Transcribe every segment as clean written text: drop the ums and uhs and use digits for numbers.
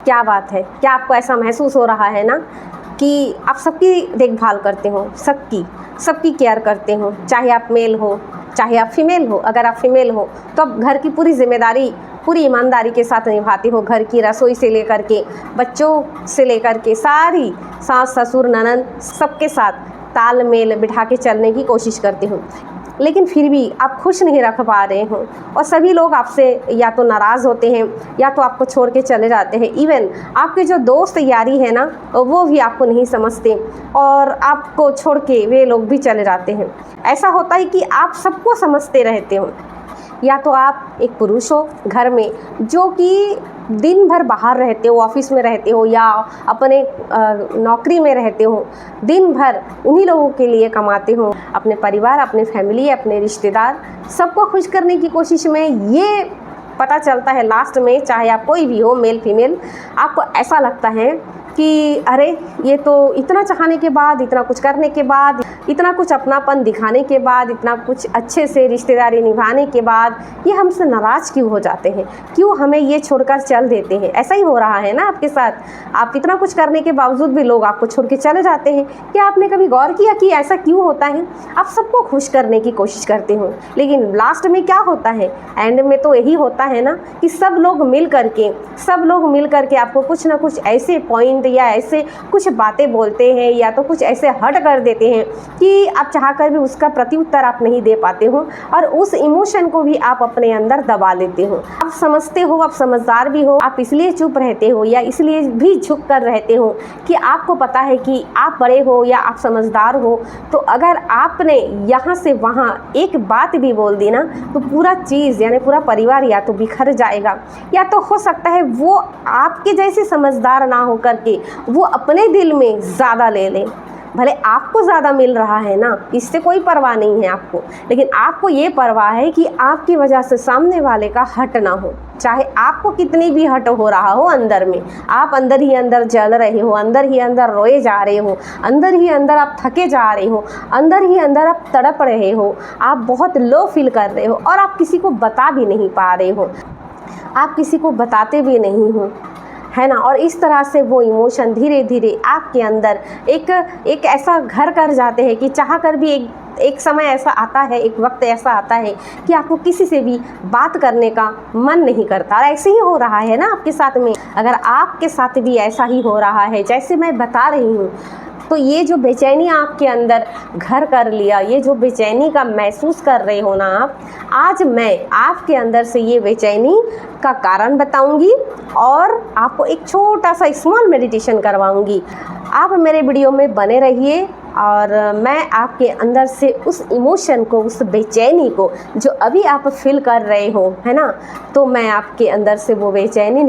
क्या बात है, क्या आपको ऐसा महसूस हो रहा है ना कि आप सबकी देखभाल करते हो, सबकी केयर करते हो, चाहे आप मेल हो चाहे आप फीमेल हो। अगर आप फीमेल हो तो आप घर की पूरी जिम्मेदारी पूरी ईमानदारी के साथ निभाते हो। घर की रसोई से लेकर के बच्चों से लेकर के सारी सास ससुर ननद सबके साथ तालमेल बिठा के चलने की कोशिश करते हो, लेकिन फिर भी आप खुश नहीं रख पा रहे हो और सभी लोग आपसे या तो नाराज़ होते हैं या तो आपको छोड़ के चले जाते हैं। इवन आपके जो दोस्त यारी है ना, वो भी आपको नहीं समझते और आपको छोड़ के वे लोग भी चले जाते हैं। ऐसा होता है कि आप सबको समझते रहते हो। या तो आप एक पुरुष हो घर में जो कि दिन भर बाहर रहते हो, ऑफिस में रहते हो या अपने नौकरी में रहते हो, दिन भर उन्हीं लोगों के लिए कमाते हो, अपने परिवार, अपने फैमिली, अपने रिश्तेदार सबको खुश करने की कोशिश में ये पता चलता है लास्ट में, चाहे आप कोई भी हो मेल फीमेल, आपको ऐसा लगता है कि अरे ये तो इतना चाहने के बाद, इतना कुछ करने के बाद, इतना कुछ अपनापन दिखाने के बाद, इतना कुछ अच्छे से रिश्तेदारी निभाने के बाद ये हमसे नाराज़ क्यों हो जाते हैं, क्यों हमें ये छोड़कर चल देते हैं। ऐसा ही हो रहा है ना आपके साथ। आप इतना कुछ करने के बावजूद भी लोग आपको छोड़ के चले जाते हैं। क्या आपने कभी गौर किया कि ऐसा क्यों होता है? आप सबको खुश करने की कोशिश करते हो, लेकिन लास्ट में क्या होता है? एंड में तो यही होता है ना कि सब लोग मिल करके आपको कुछ ना कुछ ऐसे पॉइंट या ऐसे कुछ बातें बोलते हैं या तो कुछ ऐसे हर्ट कर देते हैं कि आप चाहकर भी उसका प्रत्युत्तर आप नहीं दे पाते हो और उस इमोशन को भी आप अपने अंदर दबा लेते हो। आप समझते हो, आप समझदार भी हो, आप इसलिए चुप रहते हो या इसलिए भी झुक कर रहते हो कि आपको पता है कि आप बड़े हो या आप समझदार हो, तो अगर आपने यहाँ से वहाँ एक बात भी बोल दी ना तो पूरा चीज़ यानी पूरा परिवार या तो बिखर जाएगा या तो हो सकता है वो आपके जैसे समझदार ना हो करके वो अपने दिल में ज़्यादा ले लें। भले आपको ज़्यादा मिल रहा है ना, इससे कोई परवाह नहीं है आपको, लेकिन आपको ये परवाह है कि आपकी वजह से सामने वाले का हट ना हो। चाहे आपको कितनी भी हट हो रहा हो अंदर में, आप अंदर ही अंदर जल रहे हो, अंदर ही अंदर रोए जा रहे हो, अंदर ही अंदर आप थके जा रहे हो, अंदर ही अंदर आप तड़प रहे हो, आप बहुत लो फील कर रहे हो और आप किसी को बता भी नहीं पा रहे हो, आप किसी को बताते भी नहीं हो, है ना। और इस तरह से वो इमोशन धीरे धीरे आपके अंदर एक ऐसा घर कर जाते हैं कि चाह कर भी एक समय ऐसा आता है, एक वक्त ऐसा आता है कि आपको किसी से भी बात करने का मन नहीं करता। और ऐसे ही हो रहा है ना आपके साथ में। अगर आपके साथ भी ऐसा ही हो रहा है जैसे मैं बता रही हूँ, तो ये जो बेचैनी आपके अंदर घर कर लिया, ये जो बेचैनी का महसूस कर रहे हो ना आप, आज मैं आपके अंदर से ये बेचैनी का कारण बताऊंगी और आपको एक छोटा सा स्मॉल मेडिटेशन करवाऊंगी। आप मेरे वीडियो में बने रहिए और मैं आपके अंदर से उस इमोशन को, उस बेचैनी को जो अभी आप फील कर रहे हो, है ना, तो मैं आपके अंदर से वो बेचैनी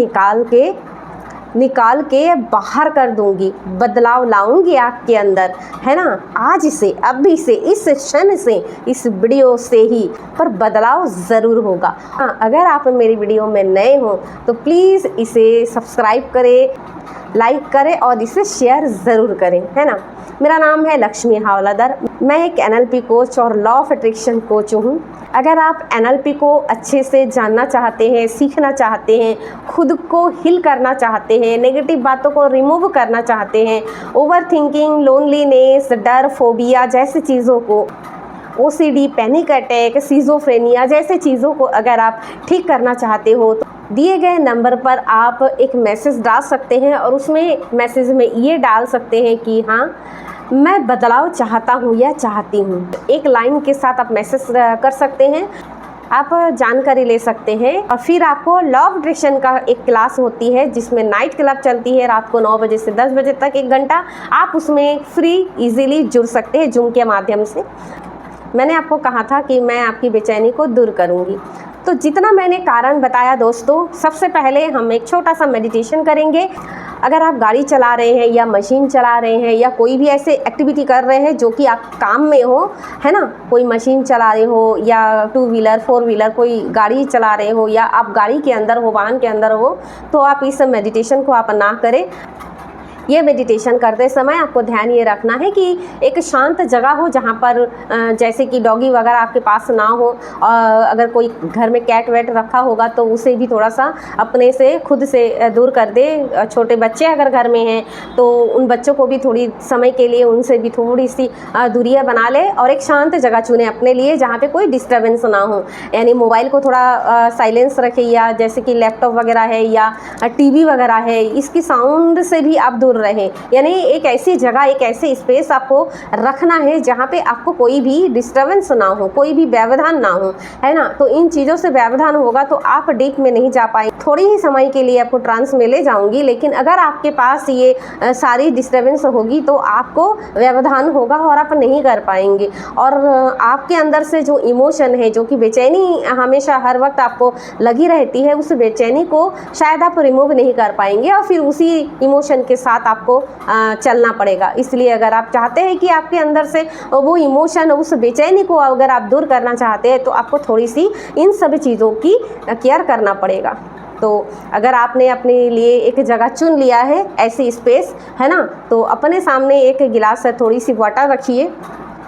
निकाल के बाहर कर दूंगी, बदलाव लाऊंगी आपके अंदर, है ना। आज से, अभी से, इस क्षण से, इस वीडियो से ही पर बदलाव ज़रूर होगा। हाँ, अगर आप मेरी वीडियो में नए हो तो प्लीज़ इसे सब्सक्राइब करें, लाइक करें और इसे शेयर ज़रूर करें, है ना। मेरा नाम है लक्ष्मी हावलादार, मैं एक NLP कोच और लॉ ऑफ अट्रैक्शन कोच हूँ। अगर आप NLP को अच्छे से जानना चाहते हैं, सीखना चाहते हैं, खुद को हील करना चाहते हैं, नेगेटिव बातों को रिमूव करना चाहते हैं, ओवर थिंकिंग, लोनलीनेस, डर, फोबिया जैसी चीज़ों को, OCD, पैनिक अटैक, सिजोफ्रेनिया जैसे चीज़ों को अगर आप ठीक करना चाहते हो तो दिए गए नंबर पर आप एक मैसेज डाल सकते हैं और उसमें मैसेज में ये डाल सकते हैं कि हाँ, मैं बदलाव चाहता हूँ या चाहती हूँ। एक लाइन के साथ आप मैसेज कर सकते हैं, आप जानकारी ले सकते हैं। और फिर आपको लॉ ऑफ अट्रैक्शन का एक क्लास होती है जिसमें नाइट क्लब चलती है रात को 9 बजे से 10 बजे तक, 1 घंटा आप उसमें फ्री इजीली जुड़ सकते हैं जूम के माध्यम से। मैंने आपको कहा था कि मैं आपकी बेचैनी को दूर करूंगी, तो जितना मैंने कारण बताया दोस्तों, सबसे पहले हम एक छोटा सा मेडिटेशन करेंगे। अगर आप गाड़ी चला रहे हैं या मशीन चला रहे हैं या कोई भी ऐसे एक्टिविटी कर रहे हैं जो कि आप काम में हो, है ना, कोई मशीन चला रहे हो या 2 व्हीलर 4 व्हीलर कोई गाड़ी चला रहे हो या आप गाड़ी के अंदर हो, वाहन के अंदर हो, तो आप इस मेडिटेशन को आप ना करें। ये मेडिटेशन करते समय आपको ध्यान ये रखना है कि एक शांत जगह हो जहाँ पर जैसे कि डॉगी वगैरह आपके पास ना हो, अगर कोई घर में कैट वैट रखा होगा तो उसे भी थोड़ा सा अपने से खुद से दूर कर दे। छोटे बच्चे अगर घर में हैं तो उन बच्चों को भी थोड़ी समय के लिए उनसे भी थोड़ी सी दूरियां बना ले और एक शांत जगह चुने अपने लिए जहाँ पे कोई डिस्टर्बेंस ना हो। यानी मोबाइल को थोड़ा साइलेंस रखे, या जैसे कि लैपटॉप वगैरह है या टीवी वगैरह है, इसकी साउंड से भी आप दूर रहें। यानी एक ऐसी जगह, एक ऐसे स्पेस आपको रखना है जहाँ पे आपको कोई भी डिस्टर्बेंस ना हो, कोई भी व्यवधान ना हो, है ना। तो इन चीज़ों से व्यवधान होगा तो आप डीप में नहीं जा पाएंगे। थोड़ी ही समय के लिए आपको ट्रांस में ले जाऊंगी, लेकिन अगर आपके पास ये सारी डिस्टर्बेंस होगी तो आपको व्यवधान होगा और आप नहीं कर पाएंगे। और आपके अंदर से जो इमोशन है, जो कि बेचैनी हमेशा हर वक्त आपको लगी रहती है, उस बेचैनी को शायद आप रिमूव नहीं कर पाएंगे और फिर उसी इमोशन के साथ आपको चलना पड़ेगा। इसलिए अगर आप चाहते हैं कि आपके अंदर से वो इमोशन, उस बेचैनी को अगर आप दूर करना चाहते हैं तो आपको थोड़ी सी इन सभी चीज़ों की केयर करना पड़ेगा। तो अगर आपने अपने लिए एक जगह चुन लिया है, ऐसी स्पेस है ना, तो अपने सामने एक गिलास है, थोड़ी सी वाटर रखिए,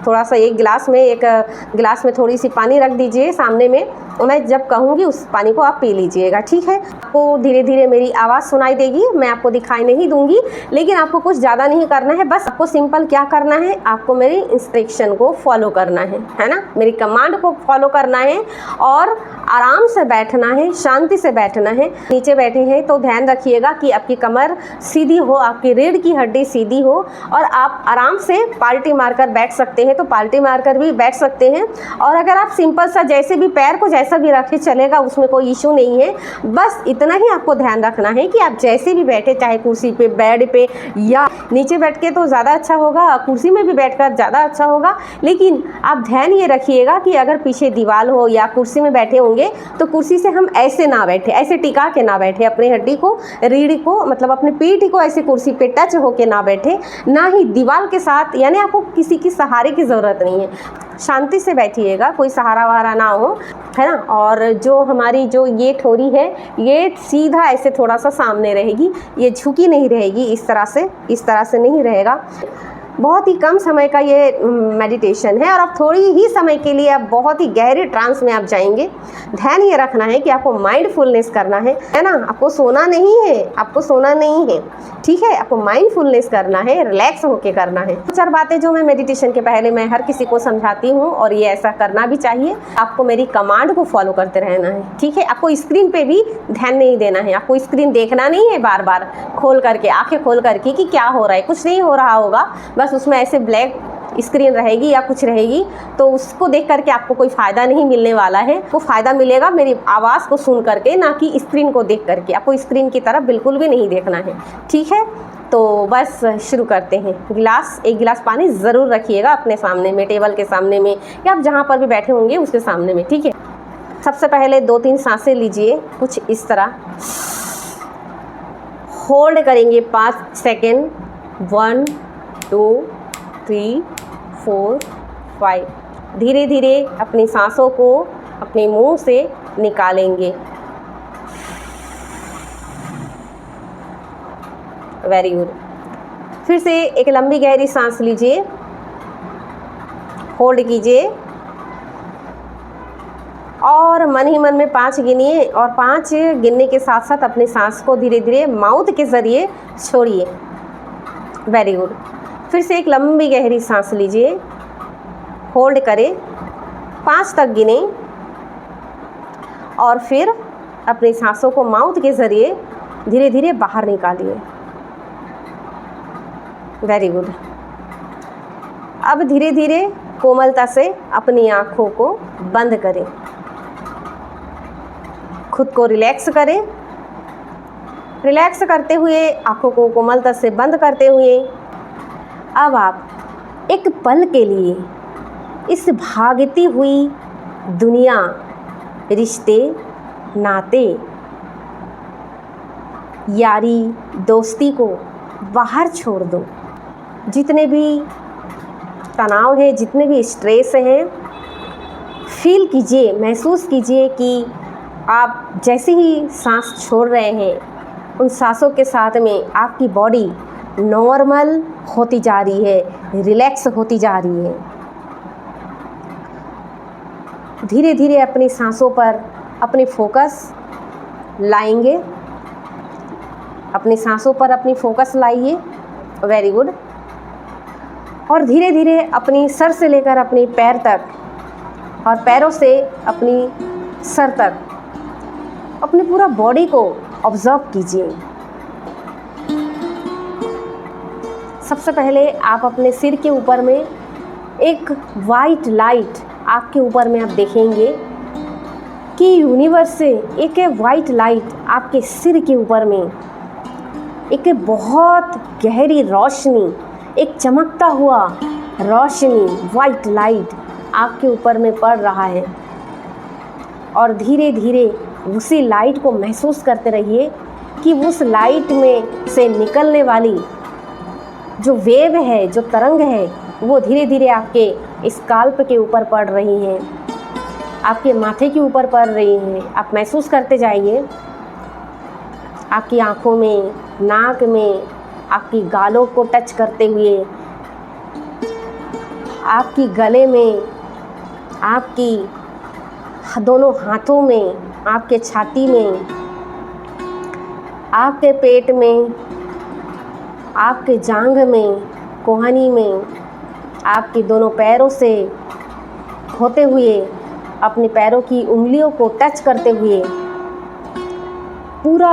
थोड़ा सा एक गिलास में थोड़ी सी पानी रख दीजिए सामने में। मैं जब कहूँगी उस पानी को आप पी लीजिएगा, ठीक है। आपको धीरे धीरे मेरी आवाज़ सुनाई देगी, मैं आपको दिखाई नहीं दूंगी, लेकिन आपको कुछ ज़्यादा नहीं करना है। बस आपको सिंपल क्या करना है, आपको मेरी इंस्ट्रक्शन को फॉलो करना है ना, मेरी कमांड को फॉलो करना है और आराम से बैठना है, शांति से बैठना है। नीचे बैठे हैं तो ध्यान रखिएगा कि आपकी कमर सीधी हो, आपकी रीढ़ की हड्डी सीधी हो और आप आराम से पाल्टी मारकर बैठ सकते हैं तो पाल्टी मारकर भी बैठ सकते हैं। और अगर आप सिंपल सा जैसे भी पैर को जैसा भी रखे चलेगा, उसमें कोई इशू नहीं है। बस इतना ही आपको ध्यान रखना है कि आप जैसे भी बैठे, चाहे कुर्सी पे, बेड पे या नीचे बैठ के तो ज़्यादा अच्छा होगा, कुर्सी में भी बैठकर ज़्यादा अच्छा होगा। लेकिन आप ध्यान ये रखिएगा कि अगर पीछे दीवार हो या कुर्सी में बैठे होंगे तो कुर्सी से हम ऐसे ना बैठे, ऐसे टिका के ना बैठे, अपनी हड्डी को, रीढ़ को, मतलब अपनी पीठ को ऐसे कुर्सी पे टच होके ना बैठे, ना ही दीवार के साथ। यानी आपको किसी की सहारे की ज़रूरत नहीं है, शांति से बैठिएगा, कोई सहारा वहारा ना हो, है ना। और जो हमारी जो ये ठोरी है, ये सीधा ऐसे थोड़ा सा सामने रहेगी, ये झुकी नहीं रहेगी, इस तरह से नहीं रहेगा। बहुत ही कम समय का ये मेडिटेशन है और अब थोड़ी ही समय के लिए आप बहुत ही गहरे ट्रांस में आप जाएंगे। ध्यान ये रखना है कि आपको माइंडफुलनेस करना है ना, आपको सोना नहीं है, आपको सोना नहीं है, ठीक है। आपको माइंडफुलनेस करना है, रिलैक्स होके करना है। 4 बातें जो मैं मेडिटेशन के पहले मैं हर किसी को समझाती हूँ और ये ऐसा करना भी चाहिए। आपको मेरी कमांड को फॉलो करते रहना है, ठीक है। आपको स्क्रीन पे भी ध्यान नहीं देना है, आपको स्क्रीन देखना नहीं है बार बार खोल करके, आंखें खोल करके कि क्या हो रहा है, कुछ नहीं हो रहा होगा, बस उसमें ऐसे ब्लैक स्क्रीन रहेगी या कुछ रहेगी, तो उसको देख करके आपको कोई फ़ायदा नहीं मिलने वाला है। वो फ़ायदा मिलेगा मेरी आवाज़ को सुन करके, ना कि स्क्रीन को देख करके। आपको स्क्रीन की तरफ बिल्कुल भी नहीं देखना है, ठीक है। तो बस शुरू करते हैं। एक गिलास पानी ज़रूर रखिएगा अपने सामने में, टेबल के सामने में या आप जहाँ पर भी बैठे होंगे उसके सामने में, ठीक है। सबसे पहले 2-3 सांसें लीजिए, कुछ इस तरह होल्ड करेंगे 5 सेकेंड, 1 2 3 4 5। धीरे धीरे अपनी सांसों को अपने मुंह से निकालेंगे। Very good. फिर से एक लंबी गहरी सांस लीजिए, होल्ड कीजिए और मन ही मन में 5 गिनिए और 5 गिनने के साथ साथ अपनी सांस को धीरे धीरे माउथ के ज़रिए छोड़िए। Very good. फिर से एक लंबी गहरी सांस लीजिए, होल्ड करें, 5 तक गिने और फिर अपनी सांसों को माउथ के ज़रिए धीरे धीरे बाहर निकालिए। Very good. अब धीरे धीरे कोमलता से अपनी आँखों को बंद करें, खुद को रिलैक्स करें। रिलैक्स करते हुए, आँखों को कोमलता से बंद करते हुए अब आप एक पल के लिए इस भागती हुई दुनिया, रिश्ते, नाते, यारी, दोस्ती को बाहर छोड़ दो। जितने भी तनाव है, जितने भी स्ट्रेस हैं, फील कीजिए, महसूस कीजिए कि आप जैसे ही सांस छोड़ रहे हैं, उन सांसों के साथ में आपकी बॉडी नॉर्मल होती जा रही है, रिलैक्स होती जा रही है। धीरे धीरे अपनी सांसों पर अपनी फोकस लाएंगे, अपनी सांसों पर अपनी फोकस लाइए। Very good. और धीरे धीरे अपनी सर से लेकर अपनी पैर तक और पैरों से अपनी सर तक अपने पूरा बॉडी को ऑब्जर्व कीजिए। सबसे पहले आप अपने सिर के ऊपर में एक वाइट लाइट आपके ऊपर में आप देखेंगे कि यूनिवर्स से एक वाइट लाइट आपके सिर के ऊपर में एक बहुत गहरी रोशनी, एक चमकता हुआ रोशनी, वाइट लाइट आपके ऊपर में पड़ रहा है। और धीरे धीरे उसी लाइट को महसूस करते रहिए कि उस लाइट में से निकलने वाली जो वेव है, जो तरंग है, वो धीरे धीरे आपके स्काल्प के ऊपर पड़ रही हैं, आपके माथे के ऊपर पड़ रही हैं। आप महसूस करते जाइए, आपकी आँखों में, नाक में, आपकी गालों को टच करते हुए, आपकी गले में, आपकी दोनों हाथों में, आपके छाती में, आपके पेट में, आपके जांघ में, कोहनी में, आपके दोनों पैरों से होते हुए, अपने पैरों की उंगलियों को टच करते हुए पूरा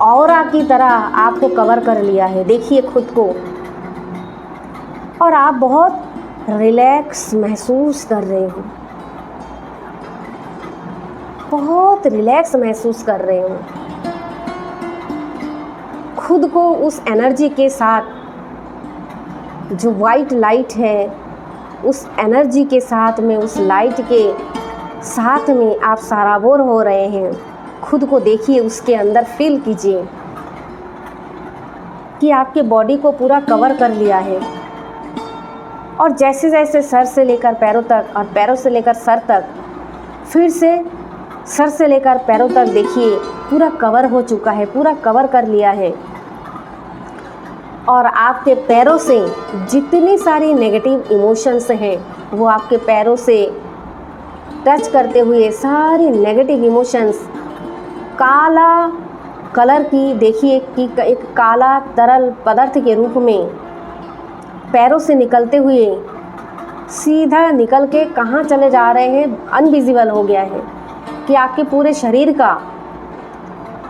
ऑरा की तरह आपको कवर कर लिया है। देखिए खुद को, और आप बहुत रिलैक्स महसूस कर रहे हो, बहुत रिलैक्स महसूस कर रहे हो। खुद को उस एनर्जी के साथ, जो वाइट लाइट है, उस एनर्जी के साथ में, उस लाइट के साथ में आप सराबोर हो रहे हैं। खुद को देखिए, उसके अंदर फील कीजिए कि आपके बॉडी को पूरा कवर कर लिया है। और जैसे जैसे सर से लेकर पैरों तक और पैरों से लेकर सर तक, फिर से सर से लेकर पैरों तक देखिए, पूरा कवर हो चुका है, पूरा कवर कर लिया है। और आपके पैरों से जितनी सारी नेगेटिव इमोशंस हैं, वो आपके पैरों से टच करते हुए सारी नेगेटिव इमोशंस काला कलर की, देखिए कि एक काला तरल पदार्थ के रूप में पैरों से निकलते हुए सीधा निकल के कहाँ चले जा रहे हैं, अनविजिबल हो गया है। कि आपके पूरे शरीर का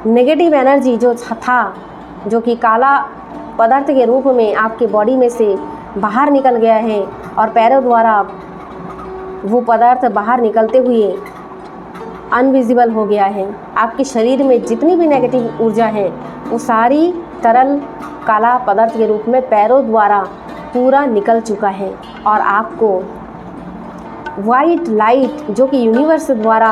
नेगेटिव एनर्जी जो था, जो कि काला पदार्थ के रूप में आपके बॉडी में से बाहर निकल गया है, और पैरों द्वारा वो पदार्थ बाहर निकलते हुए अनविजिबल हो गया है। आपके शरीर में जितनी भी नेगेटिव ऊर्जा है, वो सारी तरल काला पदार्थ के रूप में पैरों द्वारा पूरा निकल चुका है। और आपको वाइट लाइट, जो कि यूनिवर्स द्वारा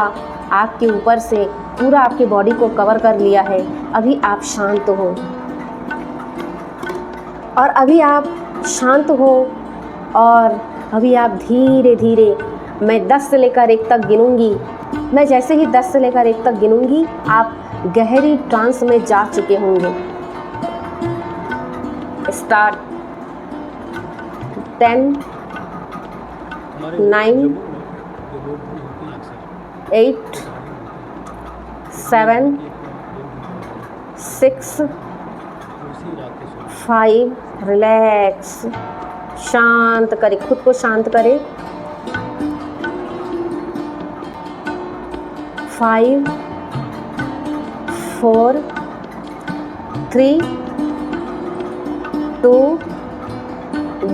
आपके ऊपर से पूरा आपके बॉडी को कवर कर लिया है, अभी आप शांत हो। और अभी आप शांत हो, और अभी आप धीरे धीरे, मैं 10 से लेकर 1 तक गिनूंगी। मैं जैसे ही 10 से लेकर 1 तक गिनूंगी, आप गहरी ट्रांस में जा चुके होंगे। स्टार्ट। 10, 9, 8, 7, 6, 5, रिलैक्स, शांत करें, खुद को शांत करें। 5, 4, 3, 2,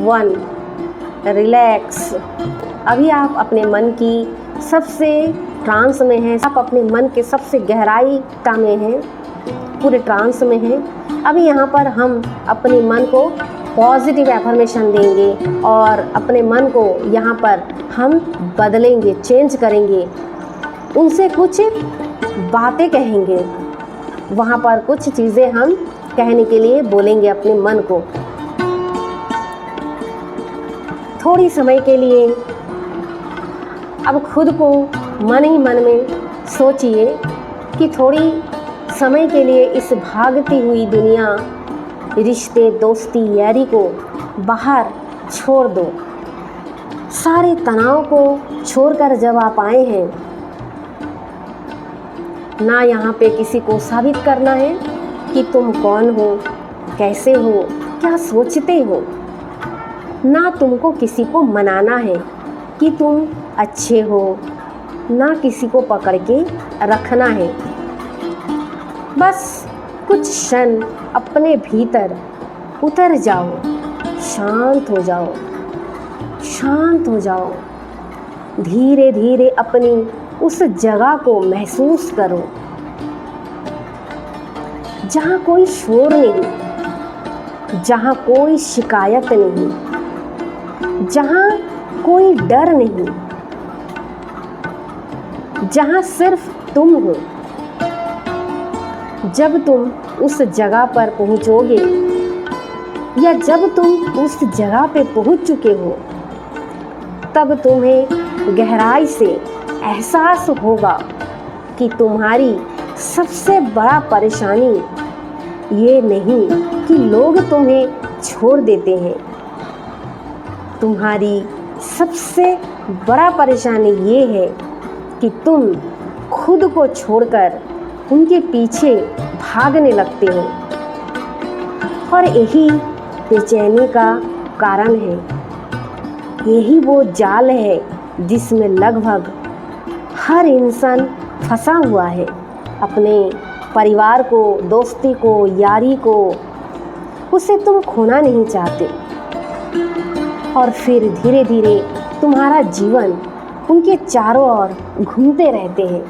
1, रिलैक्स। अभी आप अपने मन की सबसे ट्रांस में हैं, आप अपने मन के सबसे गहराईता में हैं, पूरे ट्रांस में हैं। अभी यहाँ पर हम अपने मन को पॉजिटिव एफर्मेशन देंगे, और अपने मन को यहाँ पर हम बदलेंगे, चेंज करेंगे। उनसे कुछ बातें कहेंगे, वहाँ पर कुछ चीज़ें हम कहने के लिए बोलेंगे अपने मन को। थोड़ी समय के लिए अब खुद को मन ही मन में सोचिए कि थोड़ी समय के लिए इस भागती हुई दुनिया रिश्ते, दोस्ती, यारी को बाहर छोड़ दो। सारे तनाव को छोड़कर जब आप आए हैं, ना यहाँ पे किसी को साबित करना है कि तुम कौन हो, कैसे हो, क्या सोचते हो, ना तुमको किसी को मनाना है कि तुम अच्छे हो, ना किसी को पकड़ के रखना है। बस कुछ क्षण अपने भीतर उतर जाओ, शांत हो जाओ, शांत हो जाओ। धीरे धीरे अपनी उस जगह को महसूस करो जहाँ कोई शोर नहीं, जहाँ कोई शिकायत नहीं, जहाँ कोई डर नहीं, जहाँ सिर्फ तुम हो। जब तुम उस जगह पर पहुँचोगे या जब तुम उस जगह पे पहुँच चुके हो, तब तुम्हें गहराई से एहसास होगा कि तुम्हारी सबसे बड़ा परेशानी ये नहीं कि लोग तुम्हें छोड़ देते हैं। तुम्हारी सबसे बड़ा परेशानी ये है कि तुम खुद को छोड़कर उनके पीछे भागने लगते हो। और यही बेचैनी का कारण है। यही वो जाल है जिसमें लगभग हर इंसान फंसा हुआ है। अपने परिवार को, दोस्ती को, यारी को, उसे तुम खोना नहीं चाहते। और फिर धीरे धीरे तुम्हारा जीवन उनके चारों ओर घूमते रहते हैं।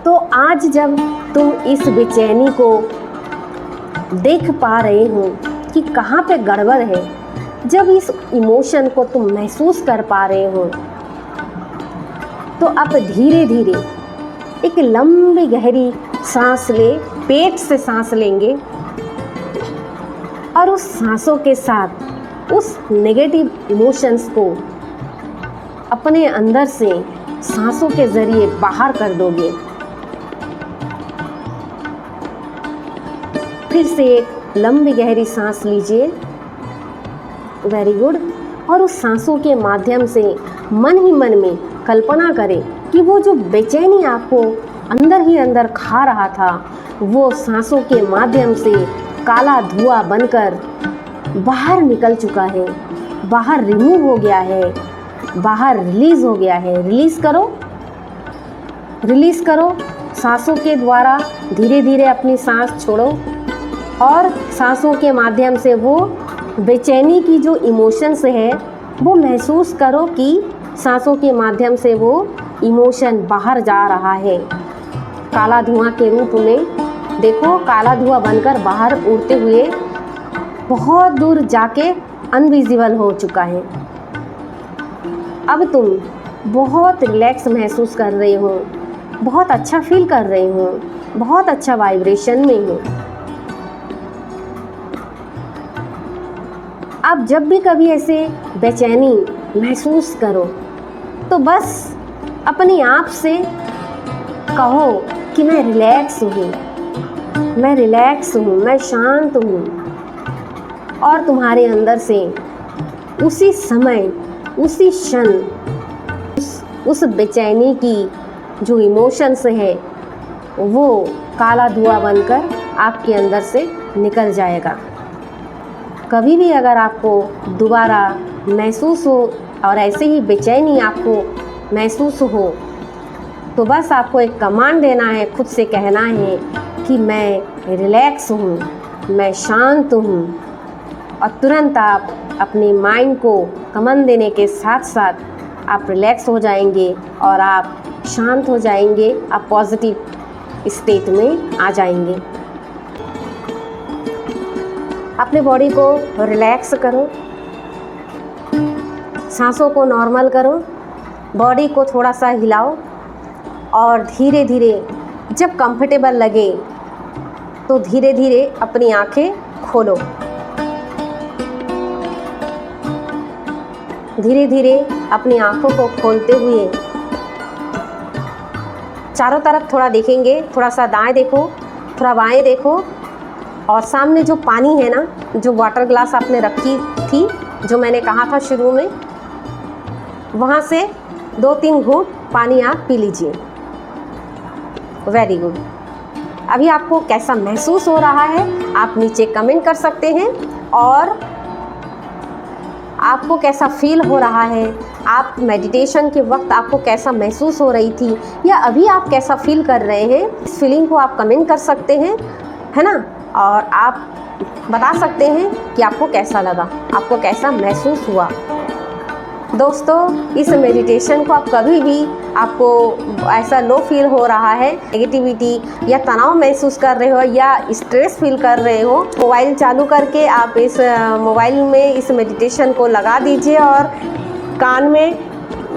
तो आज जब तुम इस बेचैनी को देख पा रहे हो कि कहाँ पे गड़बड़ है, जब इस इमोशन को तुम महसूस कर पा रहे हो, तो अब धीरे धीरे एक लंबी गहरी सांस ले, पेट से सांस लेंगे और उस सांसों के साथ उस नेगेटिव इमोशंस को अपने अंदर से सांसों के ज़रिए बाहर कर दोगे। फिर से एक लंबी गहरी सांस लीजिए। Very good. और उस सांसों के माध्यम से मन ही मन में कल्पना करें कि वो जो बेचैनी आपको अंदर ही अंदर खा रहा था, वो सांसों के माध्यम से काला धुआं बनकर बाहर निकल चुका है, बाहर रिमूव हो गया है, बाहर रिलीज़ हो गया है। रिलीज़ करो, रिलीज़ करो। सांसों के द्वारा धीरे धीरे अपनी सांस छोड़ो और सांसों के माध्यम से वो बेचैनी की जो इमोशंस है वो महसूस करो कि सांसों के माध्यम से वो इमोशन बाहर जा रहा है काला धुआं के रूप में। देखो, काला धुआं बनकर बाहर उड़ते हुए बहुत दूर जाके अनविजिबल हो चुका है। अब तुम बहुत रिलैक्स महसूस कर रहे हो, बहुत अच्छा फील कर रहे हो, बहुत अच्छा वाइब्रेशन में हो। अब जब भी कभी ऐसे बेचैनी महसूस करो तो बस अपने आप से कहो कि मैं रिलैक्स हूँ, मैं रिलैक्स हूँ, मैं शांत हूँ। और तुम्हारे अंदर से उसी समय, उसी क्षण उस बेचैनी की जो इमोशंस है वो काला धुआं बनकर आपके अंदर से निकल जाएगा। कभी भी अगर आपको दोबारा महसूस हो और ऐसे ही बेचैनी आपको महसूस हो तो बस आपको एक कमांड देना है, खुद से कहना है कि मैं रिलैक्स हूँ, मैं शांत हूँ। और तुरंत आप अपने माइंड को कमांड देने के साथ साथ आप रिलैक्स हो जाएंगे और आप शांत हो जाएंगे, आप पॉजिटिव स्टेट में आ जाएंगे। अपने बॉडी को रिलैक्स करो, सांसों को नॉर्मल करो, बॉडी को थोड़ा सा हिलाओ और धीरे धीरे जब कंफर्टेबल लगे तो धीरे धीरे अपनी आंखें खोलो। धीरे धीरे अपनी आंखों को खोलते हुए चारों तरफ थोड़ा देखेंगे, थोड़ा सा दाएं देखो, थोड़ा बाएं देखो और सामने जो पानी है ना, जो वाटर ग्लास आपने रखी थी, जो मैंने कहा था शुरू में, वहाँ से 2-3 घूंट पानी आप पी लीजिए। Very good. अभी आपको कैसा महसूस हो रहा है आप नीचे कमेंट कर सकते हैं, और आपको कैसा फील हो रहा है, आप मेडिटेशन के वक्त आपको कैसा महसूस हो रही थी, या अभी आप कैसा फील कर रहे हैं, इस फीलिंग को आप कमेंट कर सकते हैं, है ना। और आप बता सकते हैं कि आपको कैसा लगा, आपको कैसा महसूस हुआ। दोस्तों, इस मेडिटेशन को आप कभी भी आपको ऐसा लो फील हो रहा है, नेगेटिविटी या तनाव महसूस कर रहे हो या स्ट्रेस फील कर रहे हो, मोबाइल चालू करके आप इस मोबाइल में इस मेडिटेशन को लगा दीजिए और कान में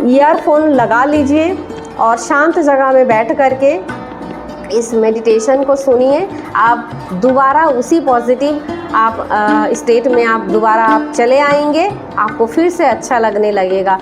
ईयरफोन लगा लीजिए और शांत जगह में बैठ करके इस मेडिटेशन को सुनिए। आप दोबारा उसी पॉजिटिव आप स्टेट में आप दोबारा आप चले आएंगे, आपको फिर से अच्छा लगने लगेगा।